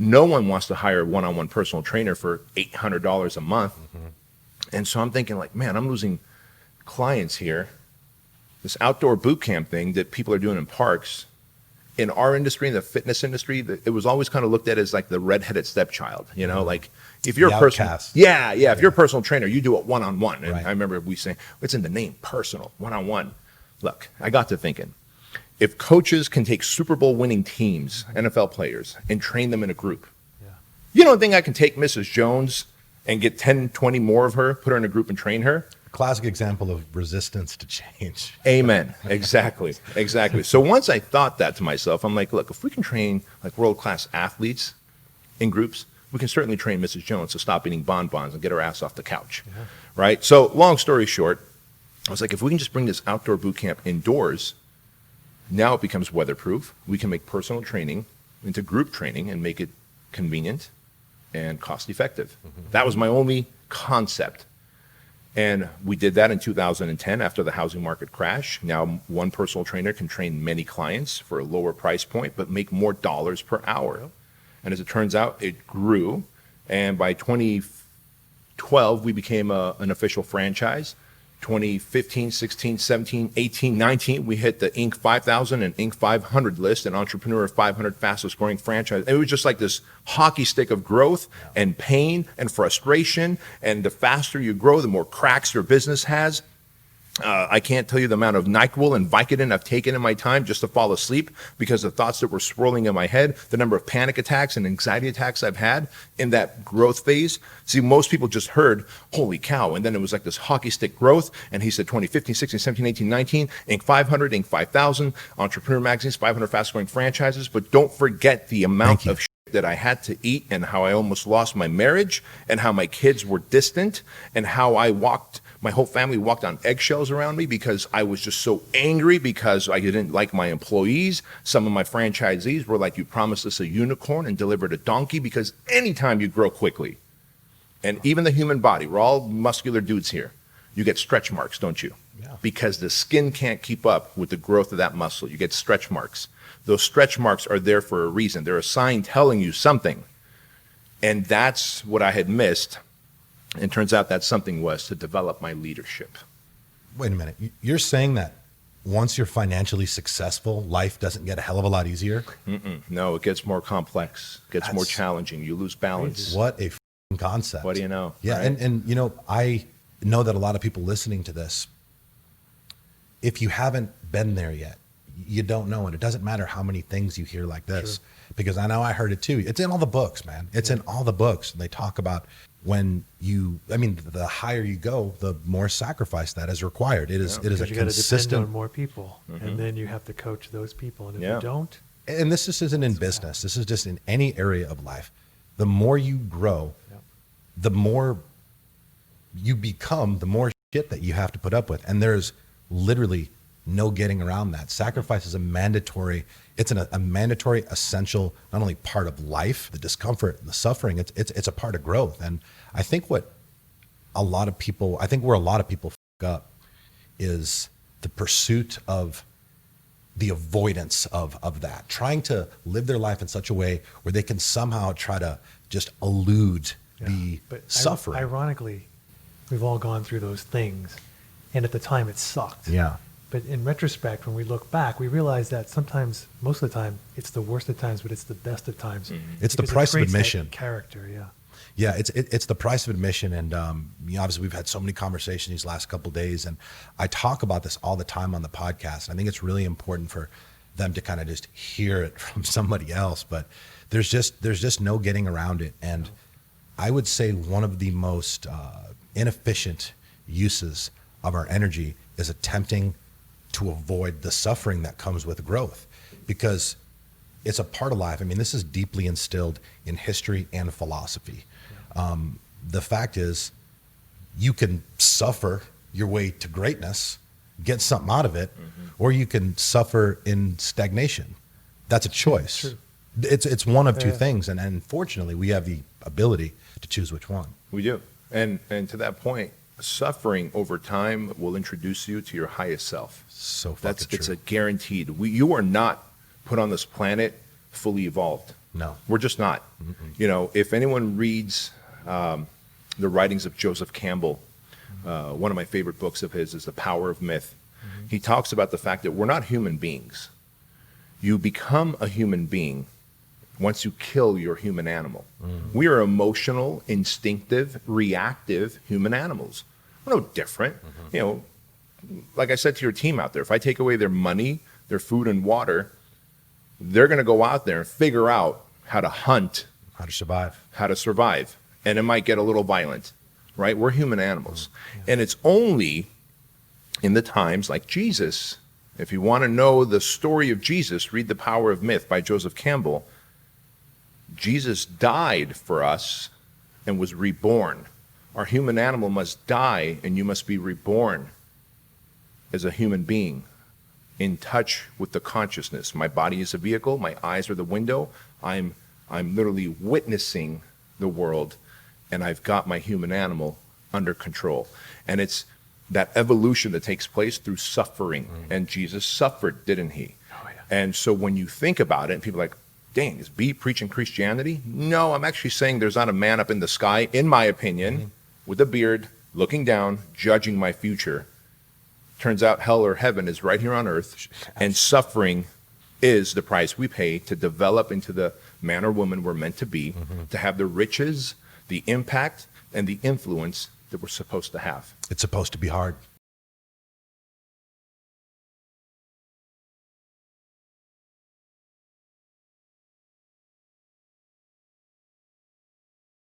No one wants to hire a one-on-one personal trainer for $800 a month. And so I'm thinking like, man, I'm losing clients here. This outdoor boot camp thing that people are doing in parks, in our industry, in the fitness industry, it was always kind of looked at as like the redheaded stepchild, you know, like if you're a personal, if you're a personal trainer, you do it one-on-one. And I remember we saying, it's in the name, personal, one-on-one. Look, I got to thinking, if coaches can take Super Bowl winning teams, NFL players, and train them in a group, you don't think I can take Mrs. Jones and get 10, 20 more of her, put her in a group and train her? Classic example of resistance to change. Amen. Exactly. Exactly. So once I thought that to myself, I'm like, look, if we can train like world-class athletes in groups, we can certainly train Mrs. Jones to stop eating bonbons and get her ass off the couch. Right? So long story short, I was like, if we can just bring this outdoor boot camp indoors, now it becomes weatherproof. We can make personal training into group training and make it convenient and cost effective. That was my only concept. And we did that in 2010 after the housing market crash. Now one personal trainer can train many clients for a lower price point, but make more dollars per hour. And as it turns out, it grew. And by 2012, we became an official franchise. 2015, 16, 17, 18, 19, we hit the Inc. 5000 and Inc. 500 list, and Entrepreneur 500 fastest growing franchise. It was just like this hockey stick of growth and pain and frustration. And the faster you grow, the more cracks your business has. I can't tell you the amount of NyQuil and Vicodin I've taken in my time just to fall asleep because the thoughts that were swirling in my head, the number of panic attacks and anxiety attacks I've had in that growth phase. See, most people just heard, holy cow, and then it was like this hockey stick growth, and he said 2015, 16, 17, 18, 19, Inc. 500, Inc. 5000, Entrepreneur Magazine's 500 fast growing franchises, but don't forget the amount of that I had to eat and how I almost lost my marriage and how my kids were distant and how my whole family walked on eggshells around me because I was just so angry because I didn't like my employees. Some of my franchisees were like, you promised us a unicorn and delivered a donkey, because anytime you grow quickly, and even the human body, we're all muscular dudes here, you get stretch marks, don't you? Because the skin can't keep up with the growth of that muscle. You get stretch marks. Those stretch marks are there for a reason. They're a sign telling you something. And that's what I had missed. And turns out that something was to develop my leadership. Wait a minute. You're saying that once you're financially successful, life doesn't get a hell of a lot easier? No, it gets more complex, gets more challenging. You lose balance. What a concept. What do you know? Yeah, right? and you know, I know that a lot of people listening to this, if you haven't been there yet, you don't know. And it doesn't matter how many things you hear like this, because I know I heard it too. It's in all the books, man. It's in all the books. They talk about the higher you go, the more sacrifice that is required. It is a consistent. You got to depend on more people, and then you have to coach those people. And if you don't, and this just isn't in business. This is just in any area of life. The more you grow, the more you become, the more shit that you have to put up with. And there's literally no getting around that. Sacrifice is a mandatory essential, not only part of life, the discomfort and the suffering, it's a part of growth. And I think where a lot of people fuck up is the pursuit of the avoidance of that, trying to live their life in such a way where they can somehow try to just elude the suffering. Ironically, we've all gone through those things, and at the time it sucked. Yeah. But in retrospect, when we look back, we realize that sometimes, most of the time, it's the worst of times, but it's the best of times. It's the price of admission. Character, Yeah, it's the price of admission. And obviously, we've had so many conversations these last couple of days, and I talk about this all the time on the podcast. I think it's really important for them to kind of just hear it from somebody else. But there's just no getting around it. And I would say one of the most inefficient uses of our energy is attempting to avoid the suffering that comes with growth, because it's a part of life. I mean, this is deeply instilled in history and philosophy. The fact is, you can suffer your way to greatness, get something out of it, or you can suffer in stagnation. That's a choice. True. It's one of two things, and unfortunately, we have the ability to choose which one. We do, and to that point, suffering over time will introduce you to your highest self. So fucking true. It's a guaranteed. You are not put on this planet fully evolved. No. We're just not. You know, if anyone reads the writings of Joseph Campbell, one of my favorite books of his is The Power of Myth. He talks about the fact that we're not human beings. You become a human being once you kill your human animal. We are emotional, instinctive, reactive human animals. We're no different. You know, like I said to your team out there, if I take away their money, their food and water, they're going to go out there and figure out how to hunt, How to survive. how to survive. And it might get a little violent, right? We're human animals. And it's only in the times like Jesus, if you want to know the story of Jesus, read The Power of Myth by Joseph Campbell. Jesus died for us and was reborn. Our human animal must die, and you must be reborn as a human being, in touch with the consciousness. My body is a vehicle, my eyes are the window. I'm literally witnessing the world, and I've got my human animal under control. And it's that evolution that takes place through suffering. And Jesus suffered, didn't he? Oh, yeah. And so when you think about it, and people are like, dang, is B preaching Christianity? No, I'm actually saying there's not a man up in the sky, in my opinion, with a beard, looking down, judging my future. Turns out hell or heaven is right here on earth, and suffering is the price we pay to develop into the man or woman we're meant to be, to have the riches, the impact, and the influence that we're supposed to have. It's supposed to be hard.